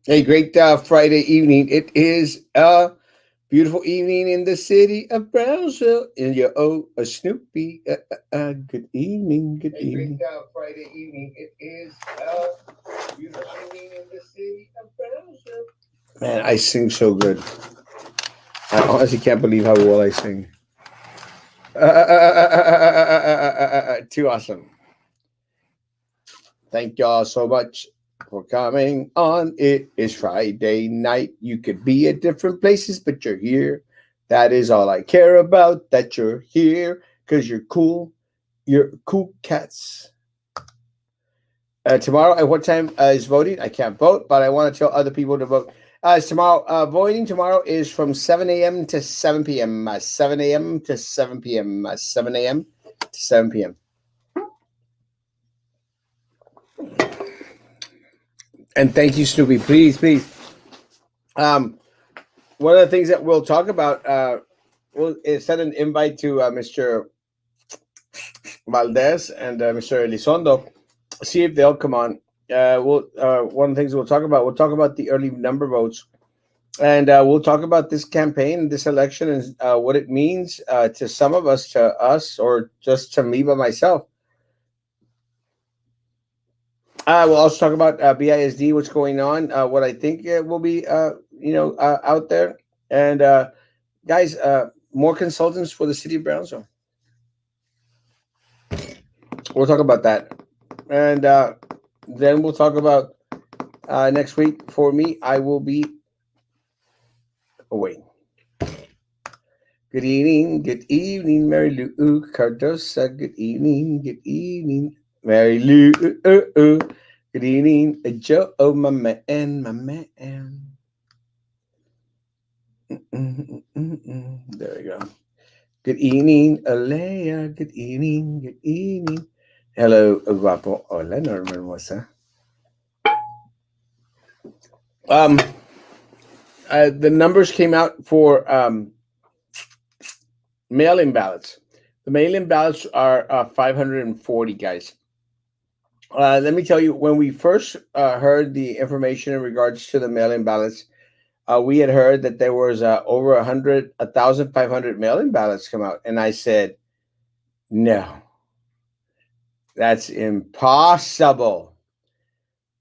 A great Friday evening. It is a beautiful evening in the city of Brownsville. And your a Snoopy. Good evening. Good evening. Great Friday evening. It is a beautiful evening in the city of Brownsville. Man, I sing so good. I honestly can't believe how well I sing. Too awesome. Thank y'all so much for coming on. It is Friday night. You could be at different places, but you're here. That is all I care about, that you're here because you're cool. You're cool cats. Tomorrow, at what time is voting? I can't vote, but I want to tell other people to vote. Tomorrow, voting tomorrow is from 7 a.m. to 7 p.m. 7 a.m. to 7 p.m. 7 a.m. to 7 p.m. And thank you, Snoopy. Please, please. One of the things that we'll talk about, we'll send an invite to Mr. Valdez and Mr. Elizondo, see if they'll come on. One of the things we'll talk about the early number votes, and we'll talk about this campaign, this election, and what it means to some of us, to us, or just to me by myself. We'll also talk about BISD, what's going on, what I think will be, out there, and guys, more consultants for the city of Brownsville. We'll talk about that, and then we'll talk about next week. For me, I will be away. Good evening, Mary Lou Cardosa. Good evening, Mary Lou. Good evening, Joe. Oh, my man, my man. There we go. Good evening, Alea. Good evening. Hello, guapo. Hola, Norma hermosa. The numbers came out for mail-in ballots. The mail-in ballots are 540, guys. Let me tell you, when we first heard the information in regards to the mail-in ballots, we had heard that there was over 1,500 mail-in ballots come out, and I said, no, that's impossible.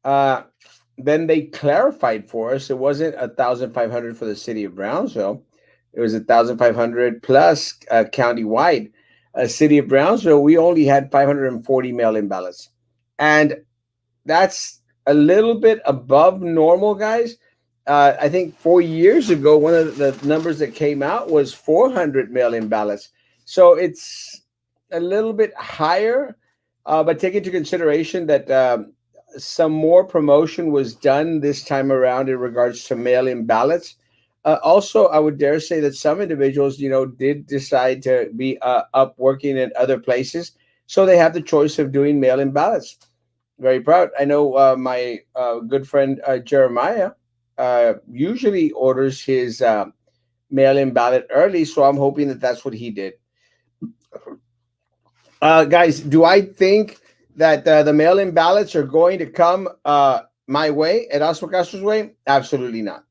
Then they clarified for us it wasn't 1,500 for the city of Brownsville. It was 1,500 plus countywide. City of Brownsville, we only had 540 mail-in ballots. And that's a little bit above normal, guys. I think 4 years ago, one of the numbers that came out was 400 mail-in ballots. So it's a little bit higher, but take into consideration that some more promotion was done this time around in regards to mail-in ballots. Also, I would dare say that some individuals, did decide to be up working in other places, so they have the choice of doing mail-in ballots. Very proud. I know my good friend Jeremiah usually orders his mail-in ballot early, so I'm hoping that that's what he did. Guys, do I think that the mail-in ballots are going to come my way, Erasmo Castro's way? Absolutely not.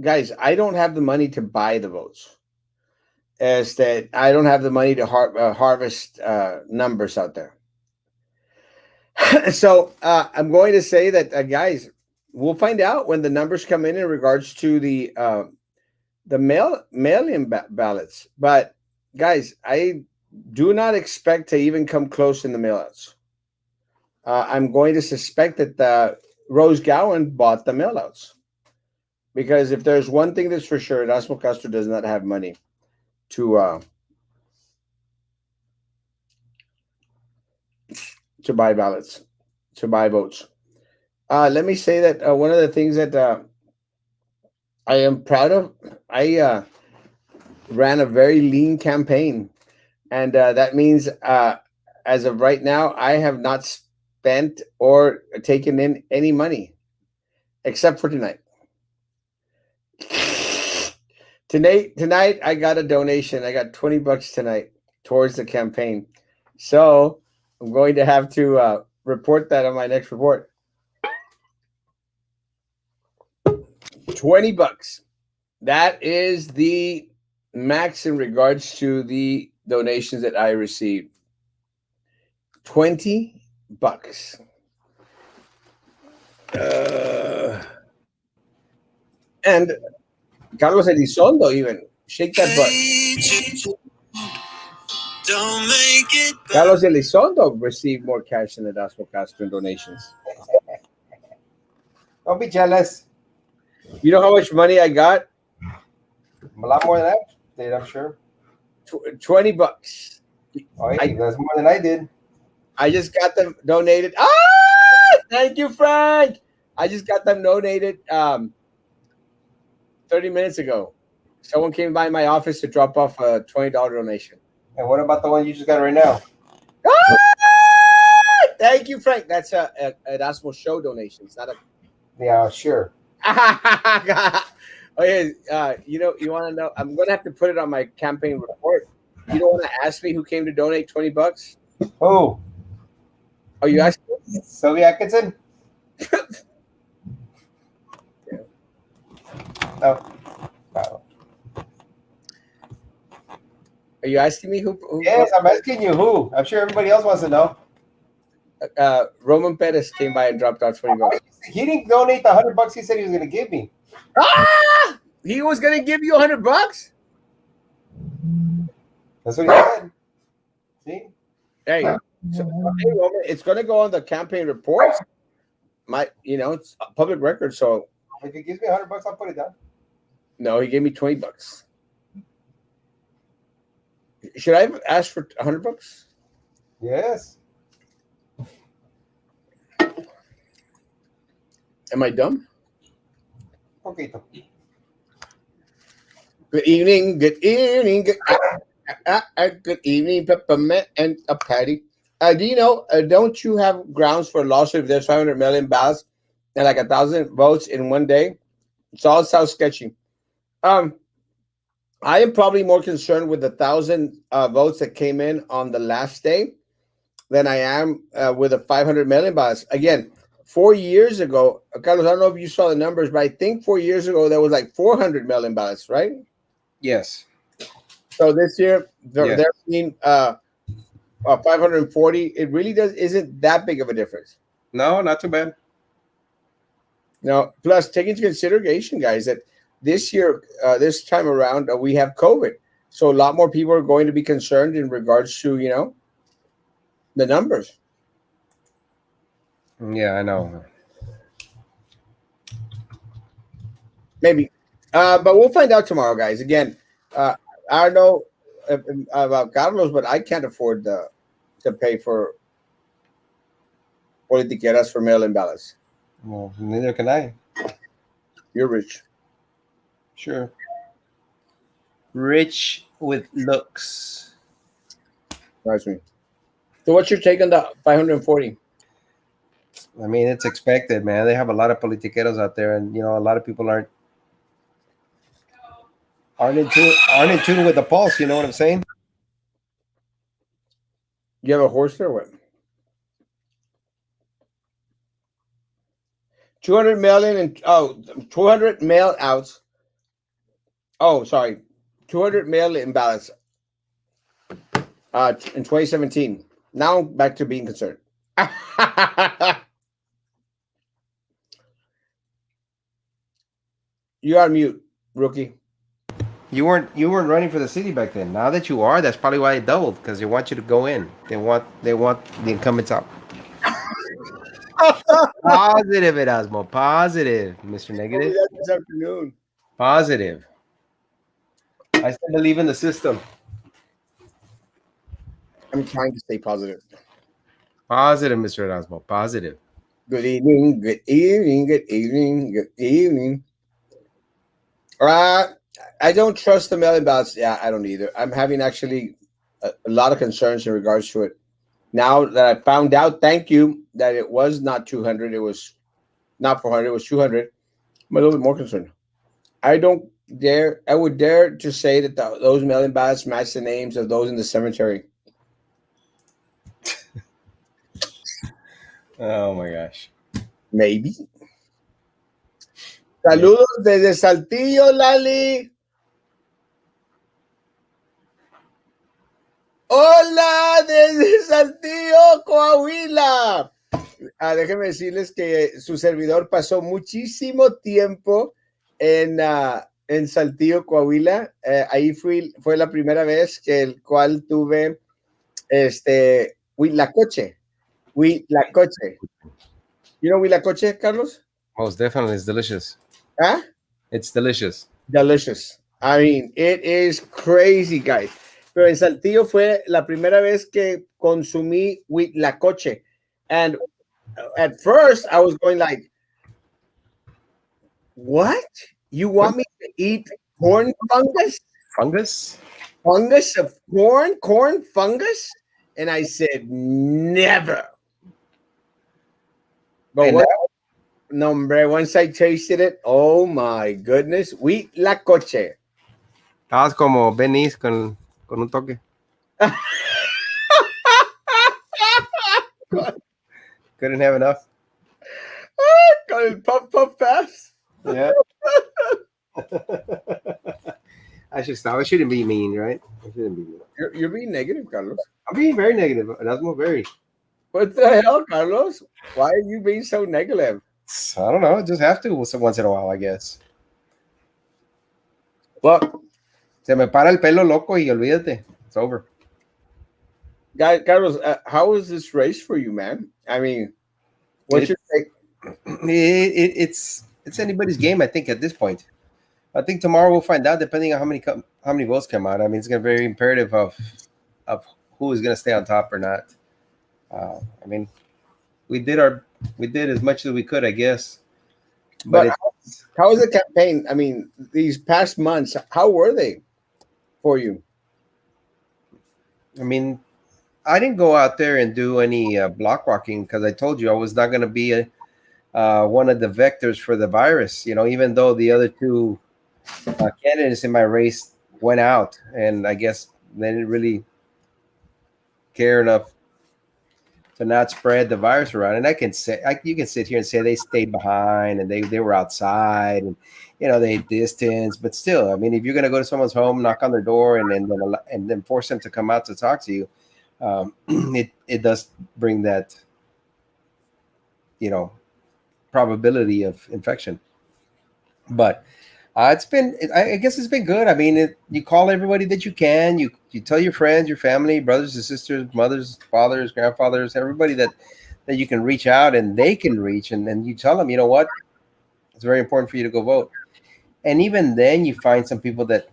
Guys, I don't have the money to buy the votes. As that, I don't have the money to harvest numbers out there. So I'm going to say that, guys, we'll find out when the numbers come in regards to the mail-in ballots. But guys, I do not expect to even come close in the mailouts. I'm going to suspect that Rose Gowan bought the mailouts, because if there's one thing that's for sure, Erasmo Castro does not have money to buy ballots, to buy votes. Let me say that one of the things that I am proud of, I ran a very lean campaign, and that means as of right now, I have not spent or taken in any money except for tonight. Tonight I got a donation. I got $20 tonight towards the campaign. So I'm going to have to report that on my next report. $20. That is the max in regards to the donations that I received. $20. And Carlos Elizondo even shake that butt. Don't make it Carlos Elizondo received more cash than Erasmo Castro in donations. Don't be jealous. You know how much money I got? A lot more than that did, I'm sure. $20. Oh, hey, that's more than I did. I just got them donated. Thank you, Frank. I just got them donated 30 minutes ago. Someone came by my office to drop off a $20 donation. And what about the one you just got right now? Thank you, Frank. That's a Erasmo show donation. It's not a. Yeah, sure. Okay, you want to know? I'm going to have to put it on my campaign report. You don't want to ask me who came to donate $20? Who? Are you asking? Sylvia Atkinson? Oh. Are you asking me who? Yes, I'm asking you who. I'm sure everybody else wants to know. Roman Perez came by and dropped out $20. He didn't donate the $100 he said he was going to give me. He was going to give you $100? That's what he said. See? Hey, Roman, it's going to go on the campaign reports. It's a public record. So if he gives me $100, I'll put it down. No, he gave me $20. Should I have asked for $100? Yes. Am I dumb? Poquito. Good evening. Good evening. Good evening, Peppermint and a Patty. Do you know? Don't you have grounds for a lawsuit if there's 500 million ballots and like 1,000 votes in one day? It all sounds sketchy. I am probably more concerned with the 1,000 votes that came in on the last day than I am with the 500 million ballots. Again, 4 years ago, Carlos, I don't know if you saw the numbers, but I think 4 years ago there was like 400 million ballots, right? Yes. So this year they're being 540. It really isn't that big of a difference. No, not too bad. Now, plus take into consideration, guys, that this year, this time around, we have COVID. So a lot more people are going to be concerned in regards to, the numbers. Yeah, I know. Maybe. But we'll find out tomorrow, guys. Again, I don't know about Carlos, but I can't afford to pay for politiqueras for mail-in ballots. Well, neither can I. You're rich. Sure. Rich with looks. Nice me. So what's your take on the 540? I mean, it's expected, man. They have a lot of politiqueros out there, and a lot of people aren't in tune with the pulse. You know what I'm saying? You have a horse there, what? 200 million and 200 mail outs. Oh, sorry, 200 mail-in ballots. In 2017. Now back to being concerned. You are mute, rookie. You weren't running for the city back then. Now that you are, that's probably why it doubled, because they want you to go in. They want the incumbents out. Positive, Erasmo. Positive, Mr. Negative. This afternoon. Positive. I still believe in the system. I'm trying to stay positive. Positive, Mr. Erasmo. Positive. Good evening. Good evening. Good evening. Good evening. I don't trust the mail-in ballots. Yeah, I don't either. I'm having actually a lot of concerns in regards to it. Now that I found out, thank you, that it was not 200. It was not 400. It was 200. I'm a little bit more concerned. I would dare to say that those mail-in ballots match the names of those in the cemetery. Oh my gosh. Maybe. Yeah. Saludos desde Saltillo, Lali. Hola desde Saltillo, Coahuila. Déjenme decirles que su servidor pasó muchísimo tiempo en Saltillo, Coahuila. Ahí fue la primera vez que el cual tuve huitlacoche. Huitlacoche. You know huitlacoche, Carlos? Most definitely, it's delicious. Huh? It's delicious. Delicious. I mean, it is crazy, guys. Pero en Saltillo fue la primera vez que consumí huitlacoche. And at first, I was going like, what? You What? want me to eat corn fungus? Fungus? Fungus of corn? Corn fungus? And I said, never. But And what? No, hombre, once I tasted it, oh my goodness. Huitlacoche. estabas como Benny's con un toque. Couldn't have enough. Con el puff puff pass. Yeah. I should stop. I shouldn't be mean, right? I shouldn't be mean. You're being negative, Carlos. I'm being very negative. That's more very. What the hell, Carlos? Why are you being so negative? I don't know. Just have to once in a while, I guess. Well, Se me para el pelo loco y olvídate. It's over. guys, Carlos, how was this race for you, man? I mean, what's your take? It's anybody's game, I think, at this point. I think tomorrow we'll find out, depending on how many votes come out. I mean, it's going to be very imperative of who is going to stay on top or not. I mean, we did as much as we could, I guess. But how was the campaign? I mean, these past months, how were they for you? I mean, I didn't go out there and do any block walking because I told you I was not going to be one of the vectors for the virus. You know, even though the other two candidates in my race went out, and I guess they didn't really care enough to not spread the virus around. And I can say, you can sit here and say they stayed behind and they were outside and they distance, but still, I mean, if you're going to go to someone's home, knock on their door, and then force them to come out to talk to you, it does bring that probability of infection. But I guess it's been good. I mean, you call everybody that you can. You tell your friends, your family, brothers and sisters, mothers, fathers, grandfathers, everybody that you can reach out and they can reach, and then you tell them, you know what, it's very important for you to go vote. And even then, you find some people that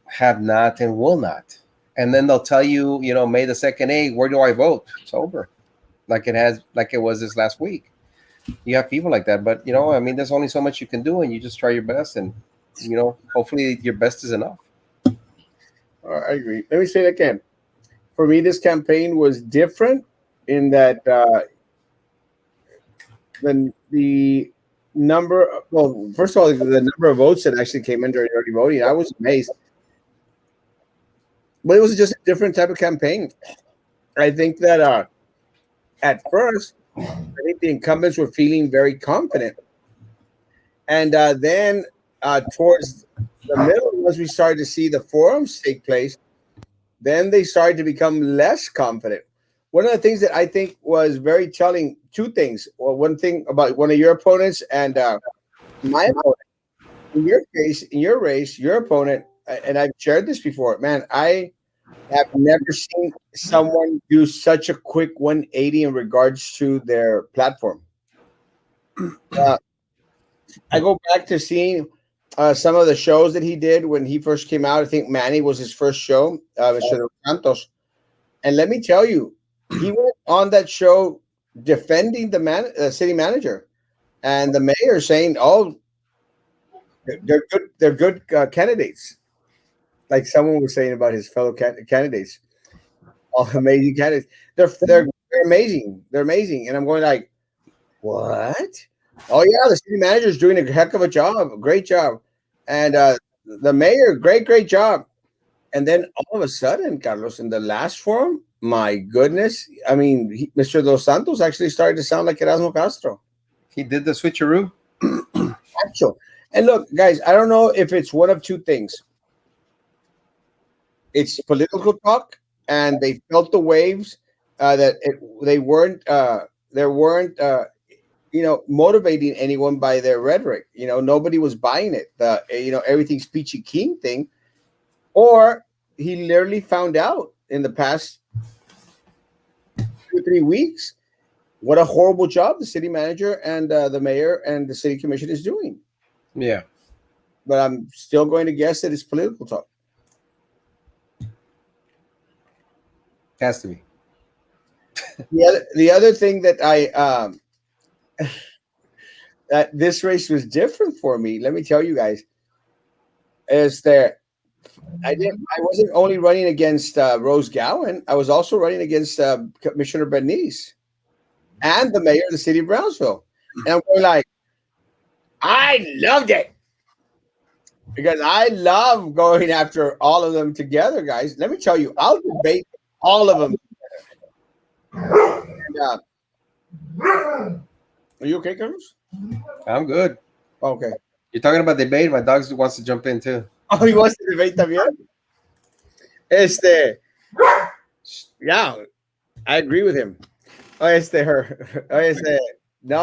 have not and will not, and then they'll tell you, May the 2nd, hey, where do I vote? It's over, like it was this last week. You have people like that, but I mean, there's only so much you can do, and you just try your best, and hopefully your best is enough. I agree. Let me say it again. For me, this campaign was different in that the number. Well, first of all, the number of votes that actually came in during early voting, I was amazed. But it was just a different type of campaign. I think that at first, I think the incumbents were feeling very confident, and then towards the middle, once we started to see the forums take place, then they started to become less confident. One of the things that I think was very telling, two things. Well, one thing about one of your opponents and my opponent. In your case, in your race, your opponent, and I've shared this before, man, I have never seen someone do such a quick 180 in regards to their platform. I go back to seeing some of the shows that he did when he first came out. I think Manny was his first show, Mr. Dos Santos. And let me tell you, he went on that show defending the city manager and the mayor, saying, "Oh, they're good. They're good candidates." Like someone was saying about his fellow candidates, all amazing candidates. They're amazing. They're amazing. And I'm going like, what? Oh yeah, the city manager is doing a heck of a job, a great job, and the mayor, great job. And then all of a sudden, Carlos, in the last forum, my goodness, I mean, Mr. Dos Santos actually started to sound like Erasmo Castro. He did the switcheroo. Actual. And look, guys, I don't know if it's one of two things. It's political talk, and they felt the waves they weren't there weren't motivating anyone by their rhetoric. Nobody was buying it. The everything's peachy keen thing, or he literally found out in the past 2 or 3 weeks what a horrible job the city manager and the mayor and the city commission is doing. Yeah, But I'm still going to guess that it's political talk. has to be. The other thing that that this race was different for me. Let me tell you guys, is that I wasn't only running against Rose Gowan. I was also running against Commissioner Bernice and the mayor of the city of Brownsville. And I'm going like, I loved it because I love going after all of them together, guys. Let me tell you, I'll debate all of them. And, are you okay, Carlos? I'm good. Okay. You're talking about debate. My dog wants to jump in too. Oh, he wants to debate también. Yeah, I agree with him. No,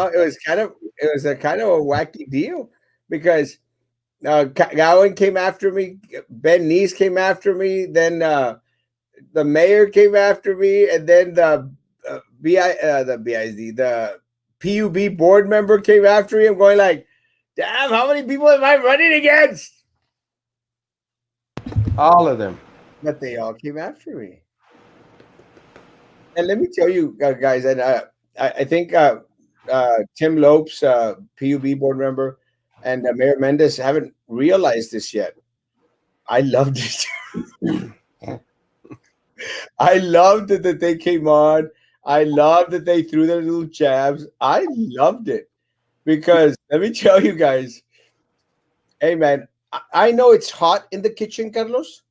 it was a kind of a wacky deal because Gowan came after me, Ben Neese came after me, then the mayor came after me, and then the BIZ, the PUB board member came after me. I'm going like, damn, how many people am I running against? All of them. But they all came after me. And let me tell you, guys, and I think Tim Lopes, PUB board member, and Mayor Mendez haven't realized this yet. I loved it. I loved it that they came on. I loved that they threw their little jabs. I loved it because let me tell you guys, hey man, I know it's hot in the kitchen, Carlos.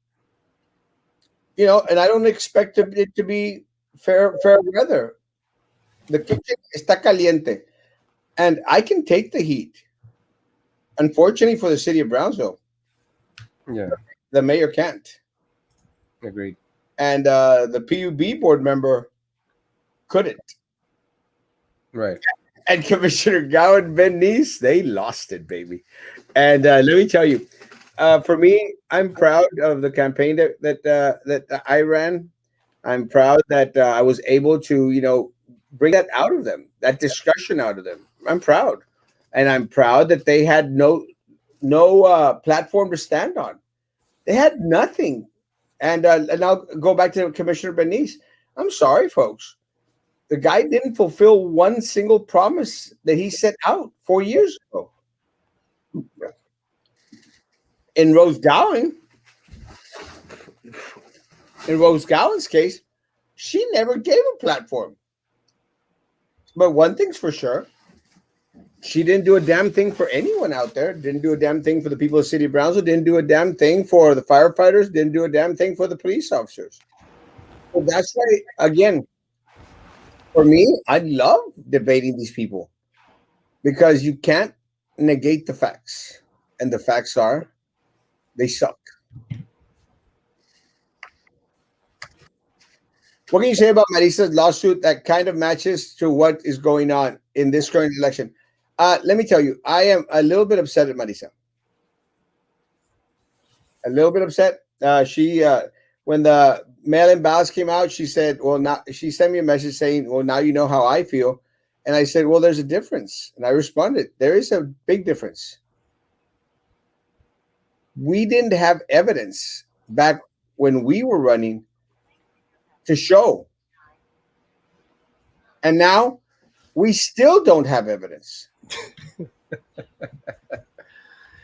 And I don't expect it to be fair weather. The kitchen está caliente, and I can take the heat. Unfortunately for the city of Brownsville, Yeah, the mayor can't, agreed. and the PUB board member couldn't. Right. And Commissioner Gowan Ben Neese, they lost it, baby. And let me tell you, for me, I'm proud of the campaign that I ran. I'm proud that I was able to, bring that out of them, that discussion out of them. I'm proud, and I'm proud that they had no platform to stand on. They had nothing. And I'll go back to Commissioner Bernice. I'm sorry, folks. The guy didn't fulfill one single promise that he set out 4 years ago. In Rose Gowan, in Rose Gowan's case, she never gave a platform. But one thing's for sure, she didn't do a damn thing for anyone out there. Didn't do a damn thing for the people of the city of Brownsville. Didn't do a damn thing for the firefighters. Didn't do a damn thing for the police officers. So that's why, again, for me, I love debating these people because you can't negate the facts. And the facts are they suck. What can you say about Marisa's lawsuit that kind of matches to what is going on in this current election? Let me tell you, I am a little bit upset at Marisa. A little bit upset. She when the mail-in ballots came out, she said, "Well, now," she sent me a message saying, "Well, now you know how I feel." And I said, "Well, there's a difference." And I responded, "There is a big difference. We didn't have evidence back when we were running to show, and now we still don't have evidence."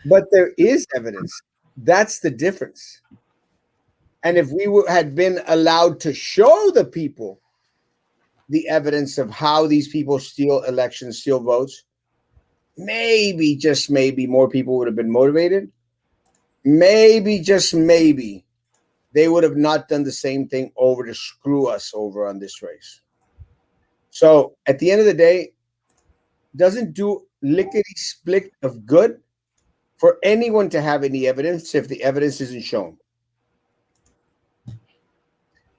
But there is evidence. That's the difference. And if we had been allowed to show the people the evidence of how these people steal elections, steal votes, maybe, just maybe, more people would have been motivated. Maybe, just maybe, they would have not done the same thing over to screw us over on this race. So at the end of the day, doesn't do lickety split of good for anyone to have any evidence if the evidence isn't shown.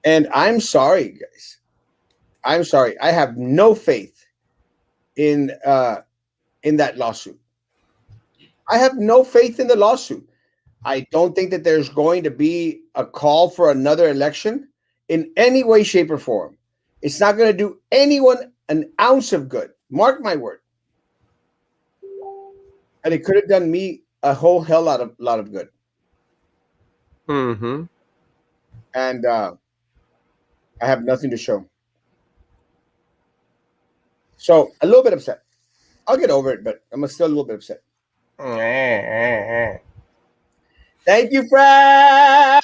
And I'm sorry, guys. I'm sorry. I have no faith in that lawsuit. I have no faith in the lawsuit. I don't think that there's going to be a call for another election in any way, shape, or form. It's not going to do anyone an ounce of good. Mark my word. And it could have done me a whole hell lot of good. Mm-hmm. And I have nothing to show. So a little bit upset. I'll get over it, but I'm still a little bit upset. Thank you, Frank.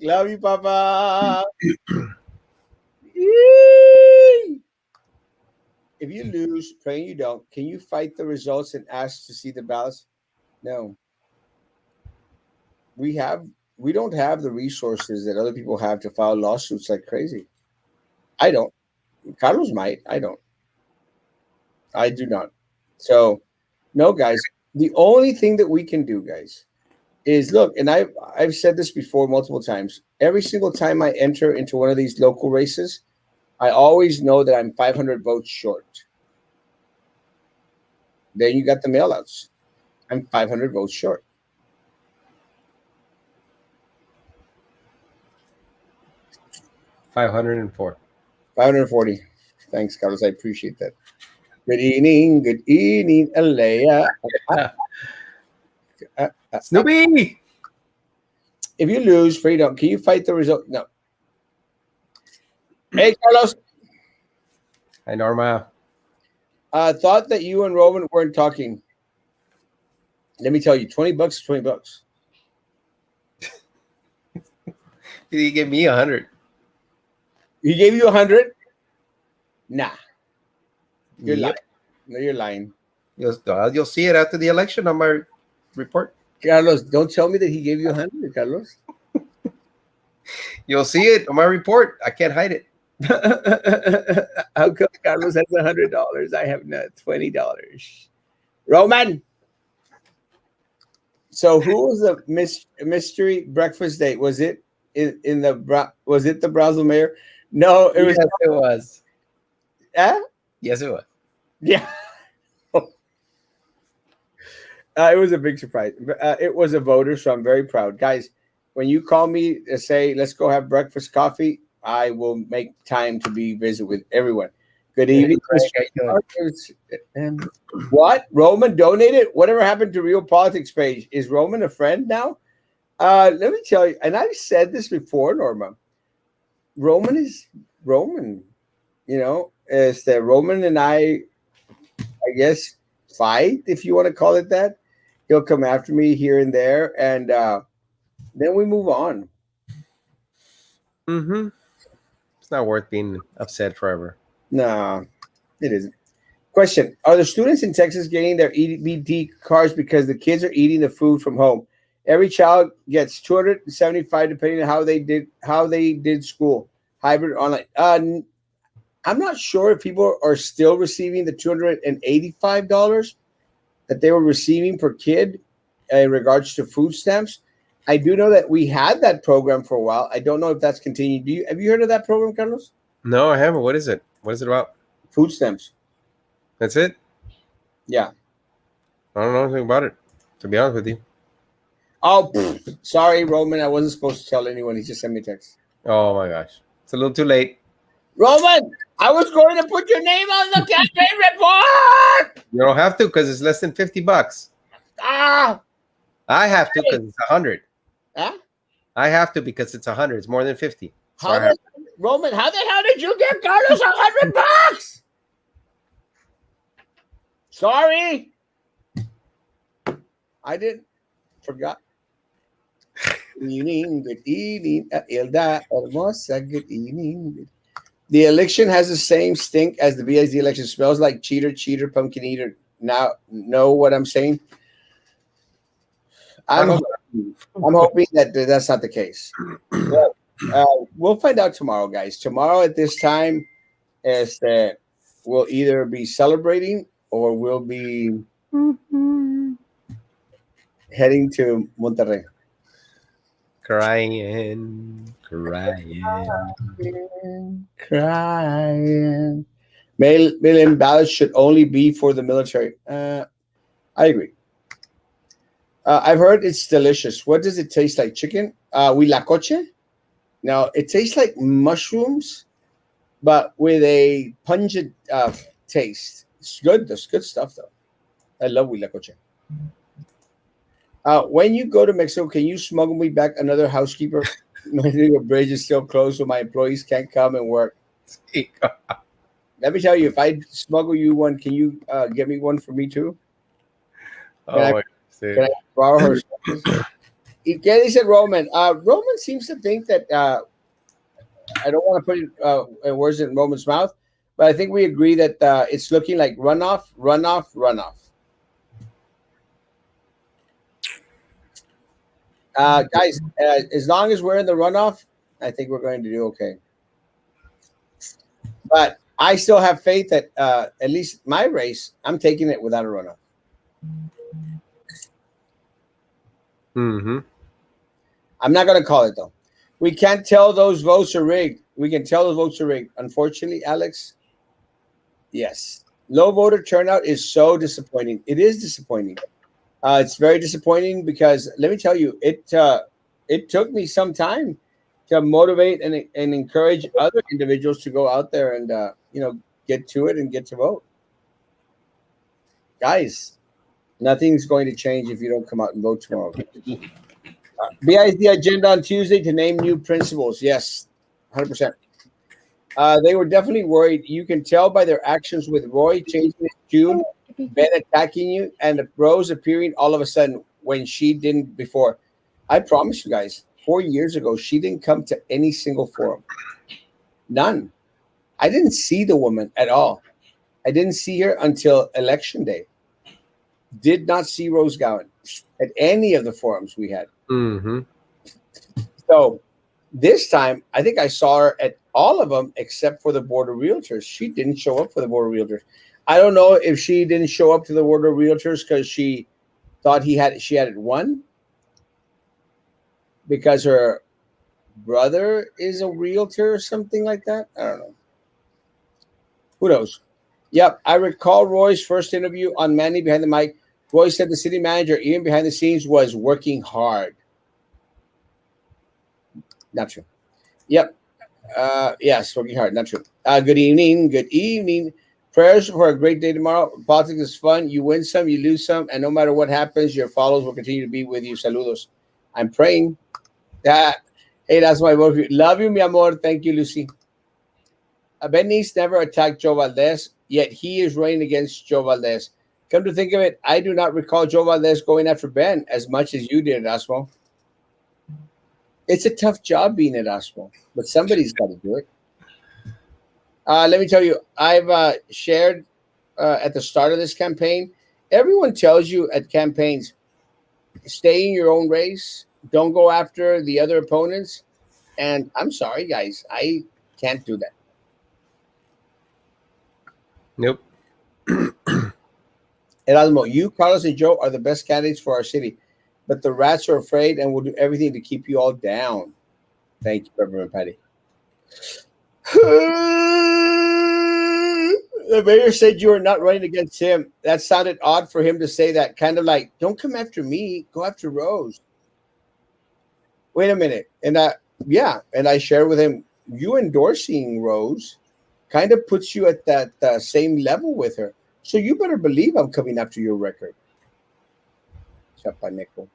Love you, Papa. If you lose, praying you don't, can you fight the results and ask to see the ballots? No. We don't have the resources that other people have to file lawsuits like crazy. I don't. Carlos might. I don't. I do not. So, no, guys. The only thing that we can do, guys, is look. And I've said this before multiple times. Every single time I enter into one of these local races, I always know that I'm 500 votes short. Then you got the mailouts. I'm 500 votes short. $504. 540. Thanks, Carlos. I appreciate that. Good evening, Alea. Snoopy! If you lose, freedom, can you fight the result? No. Hey, Carlos. Hi, Norma. Thought that you and Roman weren't talking. Let me tell you, $20 is $20. He gave me 100. He gave you 100? Nah. You're Yep. lying. No, you're lying. You'll see it after the election on my report. Carlos, don't tell me that he gave you 100, Carlos. You'll see it on my report. I can't hide it. How come Carlos has $100? I have not $20. Roman. So who was the mystery breakfast date? Was it was it the Brazil mayor? No, it was. Yes, it was. Huh? Yes, it was. Yeah. It was a big surprise. It was a voter, so I'm very proud. Guys, when you call me to say, let's go have breakfast coffee, I will make time to be visit with everyone. Good evening. What? Roman donated? Whatever happened to Real Politics page? Is Roman a friend now? Let me tell you, and I've said this before, Norma. Roman is Roman. You know, is that Roman and I guess, fight, if you want to call it that. He'll come after me here and there, and then we move on. Mm-hmm. It's not worth being upset forever. No, it isn't. Question: are the students in Texas getting their EBT cards because the kids are eating the food from home? Every child gets 275 depending on how they did school, hybrid online. I'm not sure if people are still receiving the $285 that they were receiving per kid in regards to food stamps. I do know that we had that program for a while. I don't know if that's continued. Have you heard of that program, Carlos? No, I haven't. What is it? What is it about? Food stamps. That's it? Yeah. I don't know anything about it, to be honest with you. Oh, sorry, Roman. I wasn't supposed to tell anyone. He just sent me a text. Oh my gosh. It's a little too late. Roman, I was going to put your name on the campaign report. You don't have to because it's less than $50. Ah. I have to because it's 100. Huh? I have to because it's 100. It's more than 50. So Roman, how the hell did you get Carlos $100? Sorry. I didn't. Forgot. Good evening, Elda Hermosa. Good evening. The election has the same stink as the BIZ election. Smells like cheater, pumpkin eater. Now, know what I'm saying? I'm hoping that that's not the case. Well, we'll find out tomorrow, guys. Tomorrow at this time is that we'll either be celebrating or we'll be heading to Monterrey. Crying. Crying. Mail-in ballots should only be for the military. I agree. I've heard it's delicious. What does it taste like? Chicken? Huitlacoche? No, it tastes like mushrooms, but with a pungent taste. It's good. That's good stuff, though. I love huitlacoche. When you go to Mexico, can you smuggle me back another housekeeper? My new bridge is still closed, so my employees can't come and work. Let me tell you, if I smuggle you one, can you get me one for me too? Can Oh I my can I God. borrow her services? ¿Qué dice Roman? Roman seems to think that I don't want to put words in Roman's mouth, but I think we agree that it's looking like runoff, runoff, runoff. Guys, as long as we're in the runoff, I think we're going to do okay. But I still have faith that at least my race, I'm taking it without a runoff. Mm-hmm. I'm not going to call it though. We can't tell those votes are rigged. We can tell those votes are rigged. Unfortunately, Alex, yes. Low voter turnout is so disappointing. It is disappointing. It's very disappointing because let me tell you, it took me some time to motivate and encourage other individuals to go out there and get to it and get to vote. Guys, nothing's going to change if you don't come out and vote tomorrow. BI is the agenda on Tuesday to name new principals. Yes, 100%. They were definitely worried. You can tell by their actions with Roy changing his tune, Ben attacking you, and Rose appearing all of a sudden when she didn't before. I promise you guys, 4 years ago, she didn't come to any single forum. None. I didn't see the woman at all. I didn't see her until election day. Did not see Rose Gowan at any of the forums we had. Mm-hmm. So this time, I think I saw her at all of them except for the Board of Realtors. She didn't show up for the Board of Realtors. I don't know if she didn't show up to the Board of Realtors because she thought she had it won because her brother is a realtor or something like that. I don't know. Who knows? Yep, I recall Roy's first interview on Manny Behind the Mic. Roy said the city manager, even behind the scenes, was working hard. Not true. Yep. Yes, working hard. Not true. Good evening. Good evening. Prayers for a great day tomorrow. Politics is fun. You win some, you lose some, and no matter what happens, your followers will continue to be with you. Saludos. I'm praying. Hey, that's my vote for you. Love you, mi amor. Thank you, Lucy. Ben East never attacked Joe Valdez, yet he is running against Joe Valdez. Come to think of it, I do not recall Joe Valdez going after Ben as much as you did, Erasmo. It's a tough job being Erasmo, but somebody's got to do it. Let me tell you, I've shared at the start of this campaign. Everyone tells you at campaigns, stay in your own race. Don't go after the other opponents. And I'm sorry, guys, I can't do that. Nope. Erasmo, you, Carlos, and Joe are the best candidates for our city, but the rats are afraid and will do everything to keep you all down. Thank you, Reverend Patty. The mayor said you were not running against him. That sounded odd for him to say that. Kind of like, don't come after me, go after Rose. Wait a minute. And and I shared with him, you endorsing Rose kind of puts you at that same level with her. So you better believe I'm coming after your record. Chapaneco.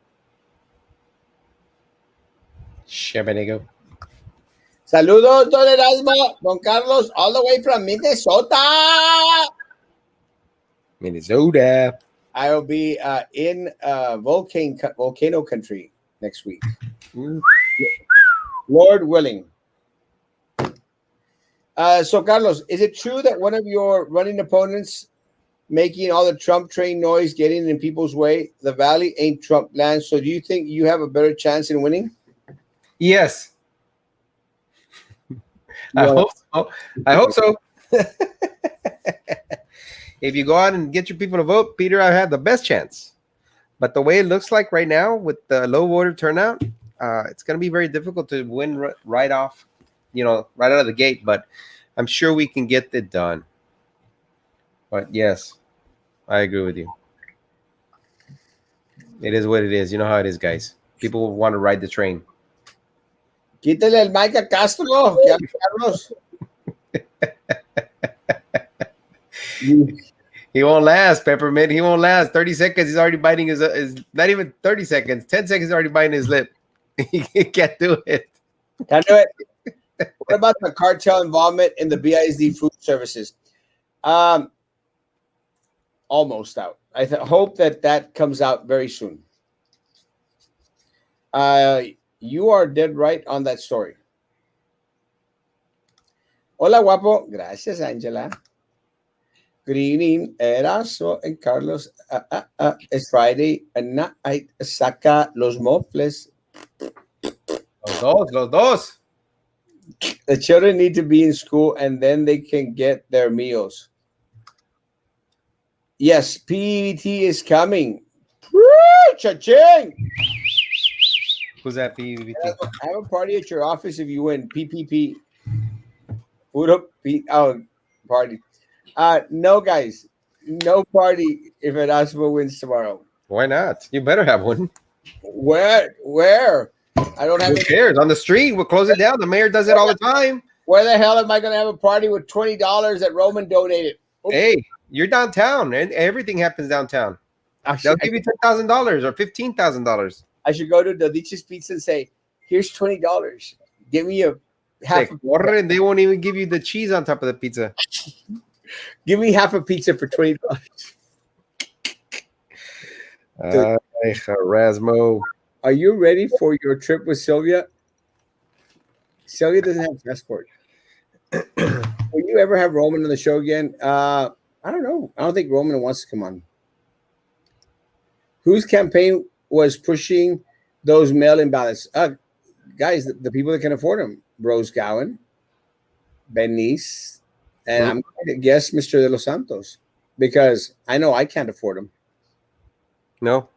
Shabanego. Saludos, Don Erasmo, Don Carlos, all the way from Minnesota. Minnesota. I will be in volcano country next week. Ooh. Lord willing. So, Carlos, is it true that one of your running opponents making all the Trump train noise, getting in people's way, the Valley ain't Trump land? So do you think you have a better chance in winning? Yes. I hope so. I hope so. If you go out and get your people to vote, Peter, I have the best chance. But the way it looks like right now, with the low voter turnout, it's going to be very difficult to win right off, right out of the gate. But I'm sure we can get it done. But yes, I agree with you. It is what it is. You know how it is, guys. People want to ride the train. Quítale el mic a Castro, que hable Carlos. He won't last, Peppermint. He won't last. 30 seconds, he's already biting his not even 30 seconds. 10 seconds, he's already biting his lip. He can't do it. Can't do it. What about the cartel involvement in the BISD food services? Almost out. I hope that comes out very soon. You are dead right on that story. Hola, guapo. Gracias, Angela. Good evening, Erasmo and Carlos. It's Friday and night. Saca los mofles. Los dos. The children need to be in school and then they can get their meals. Yes, PET is coming. Cha-ching! Who's that? PVT? Have a party at your office if you win PPP. Food up, party. No, guys, no party if Erasmo wins tomorrow. Why not? You better have one. Where? I don't have. Who cares? On the street, we'll close it down. The mayor does it all the time. Where the hell am I going to have a party with $20 that Roman donated? Oops. Hey, you're downtown, and everything happens downtown. They'll give you $10,000 or $15,000. I should go to Dodich's Pizza and say, "Here's $20. Give me a half." And they won't even give you the cheese on top of the pizza. Give me half a pizza for $20. Erasmo. Are you ready for your trip with Sylvia? Sylvia doesn't have a passport. Will you ever have Roman on the show again? I don't know. I don't think Roman wants to come on. Whose campaign was pushing those mail-in ballots? Guys, the people that can afford them. Rose Gowan, Bernice, and I'm going to guess Mr. De Los Santos because I know I can't afford them. No.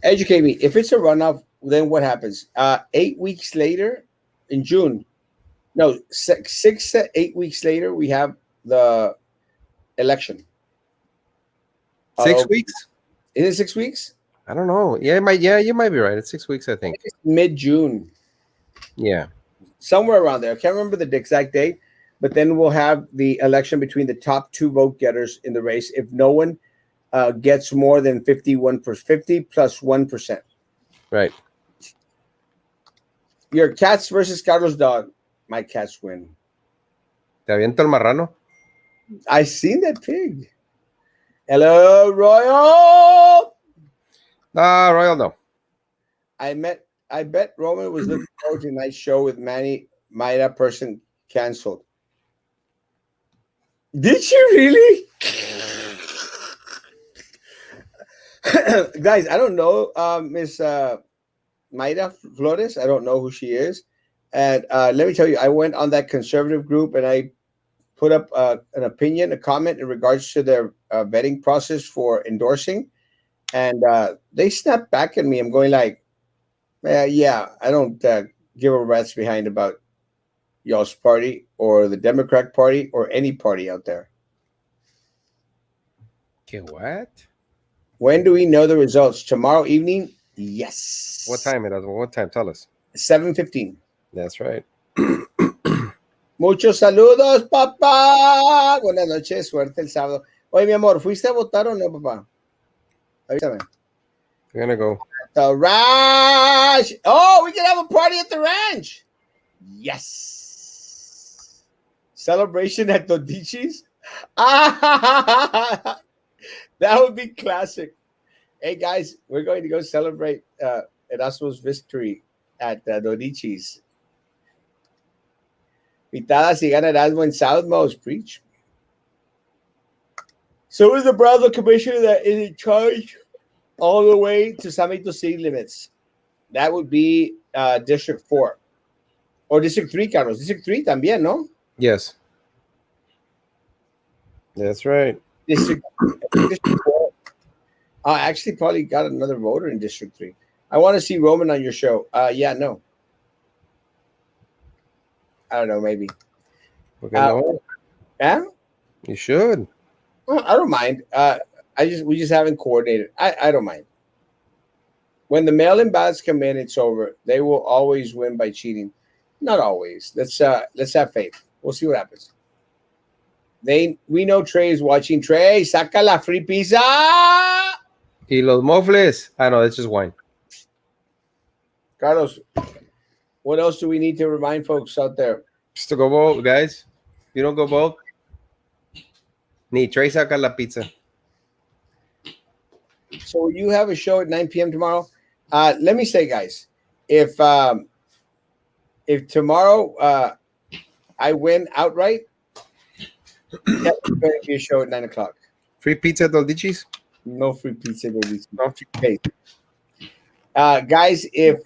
Educate me. If it's a runoff, then what happens? 8 weeks later, in June, no, 6 to 8 weeks later, we have the election. 6 weeks? Is it 6 weeks? I don't know. Yeah, you might be right. It's 6 weeks, I think. It's mid-June. Yeah. Somewhere around there. I can't remember the exact date, but then we'll have the election between the top two vote getters in the race. If no one gets more than 50 plus 1%. Right. Your cats versus Carlos' dog. My cats win. ¿Te aviento el marrano? I seen that pig. Hello, Royal. Royal, no. I bet Roman was looking forward to tonight's show with Manny Maida person canceled. Did you really? Guys, I don't know Miss Maida Flores. I don't know who she is. And let me tell you, I went on that conservative group and I put up an opinion, a comment in regards to their vetting process for endorsing. And they snapped back at me. I'm going like, yeah, I don't give a rat's behind about y'all's party or the Democrat Party or any party out there. Okay, what? When do we know the results? Tomorrow evening? Yes. What time it is? What time? Tell us. 7:15. That's right. Muchos saludos, papá. Buenas noches, suerte el sábado. Oye, mi amor, ¿fuiste a votar o no, papá? Avísame. We're gonna go. The ranch. Oh, we can have a party at the ranch. Yes. Celebration at Dodichi's. That would be classic. Hey, guys, we're going to go celebrate Erasmo's victory at Dodichi's. Pitada si gana Erasmo in Southmost. Preach. So is the Brownsville commissioner that is in charge all the way to San Benito city limits. That would be District 4. Or District 3, Carlos. District 3 también, ¿no? Yes. That's right. District 4. I actually probably got another voter in District 3. I want to see Roman on your show. Yeah, no. I don't know, maybe. Okay, Uh, no, yeah, you should. well, I don't mind. We just haven't coordinated. I don't mind. When the mail-in ballots come in, it's over. They will always win by cheating. Not always. Let's have faith. We'll see what happens. We know Trey is watching. Trey, saca la free pizza. Y los mofles. I know it's just wine. Carlos, what else do we need to remind folks out there? Just to go vote, guys. You don't go vote. Ni Trey saca la pizza. So you have a show at 9 p.m. tomorrow. Let me say, guys, if tomorrow I win outright, there's going to be a show at 9 o'clock. Free pizza, Doldichis? No free pizza, baby. No free pay. Guys, if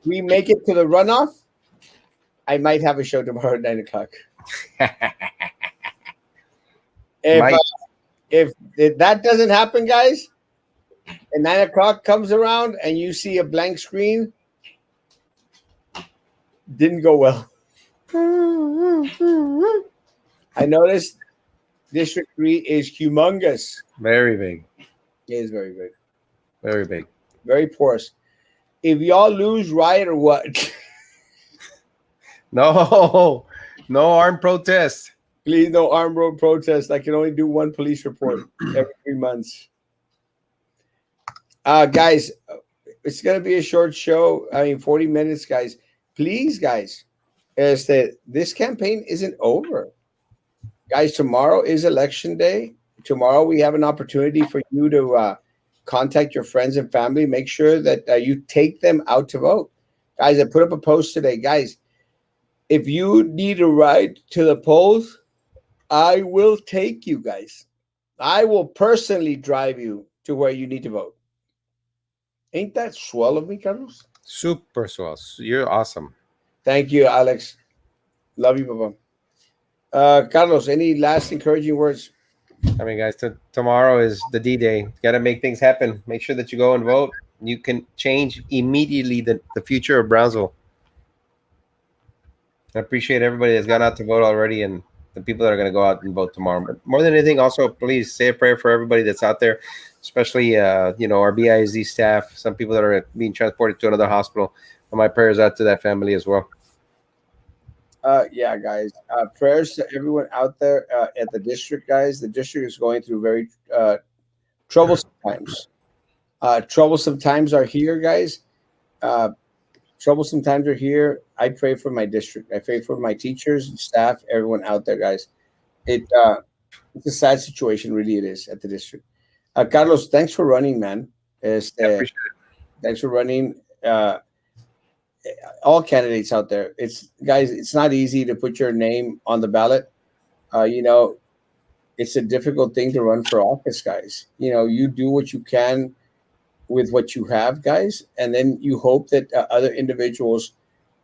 we make it to the runoff, I might have a show tomorrow at 9 o'clock. If that doesn't happen, guys, and 9 o'clock comes around and you see a blank screen, didn't go well. I noticed District 3 is humongous. Very big. It is very big. Very big. Very porous. If y'all lose, riot or what? No armed protest. Please, no armed road protest. I can only do one police report every 3 months. Guys, it's going to be a short show. 40 minutes, guys. Please, guys, is that this campaign isn't over. Guys, tomorrow is election day. Tomorrow we have an opportunity for you to contact your friends and family. Make sure that you take them out to vote. Guys, I put up a post today. Guys, if you need a ride to the polls, I will take you, guys. I will personally drive you to where you need to vote. Ain't that swell of me, Carlos? Super swell. You're awesome. Thank you, Alex. Love you, Papa. Carlos, any last encouraging words? I mean, guys, tomorrow is the D-Day. Got to make things happen. Make sure that you go and vote. You can change immediately the future of Brownsville. I appreciate everybody that's gone out to vote already and the people that are going to go out and vote tomorrow. But more than anything, also, please say a prayer for everybody that's out there, especially, our BISD staff, some people that are being transported to another hospital. And my prayers out to that family as well. Yeah, guys. Prayers to everyone out there at the district, guys. The district is going through very troublesome times. Troublesome times are here, guys. Troublesome times are here. I pray for my district. I pray for my teachers, staff, everyone out there, guys. It's a sad situation, really. It is at the district. Carlos, thanks for running, man. Thanks for running. All candidates out there. It's not easy to put your name on the ballot. It's a difficult thing to run for office, guys. You do what you can with what you have, guys, and then you hope that other individuals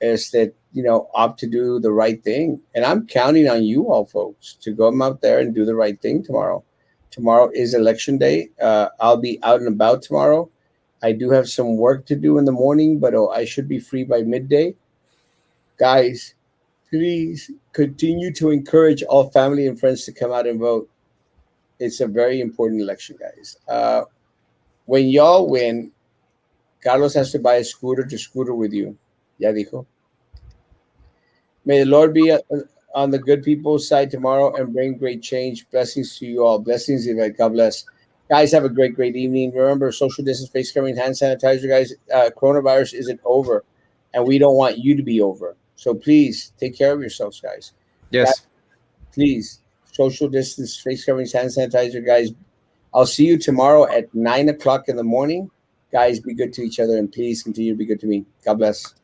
opt to do the right thing. And I'm counting on you all, folks, to go out there and do the right thing tomorrow. Tomorrow is election day. I'll be out and about tomorrow. I do have some work to do in the morning, but I should be free by midday. Guys, please continue to encourage all family and friends to come out and vote. It's a very important election, guys. When y'all win, Carlos has to buy a scooter to scooter with you. Ya dijo. May the Lord be on the good people's side tomorrow and bring great change. Blessings to you all. Blessings, Yvette. God bless. Guys, have a great evening. Remember, social distance, face covering, hand sanitizer, guys. Coronavirus isn't over, and we don't want you to be over. So please take care of yourselves, guys. Yes. Guys, please, social distance, face covering, hand sanitizer, guys. I'll see you tomorrow at 9 o'clock in the morning. Guys, be good to each other, and please continue to be good to me. God bless.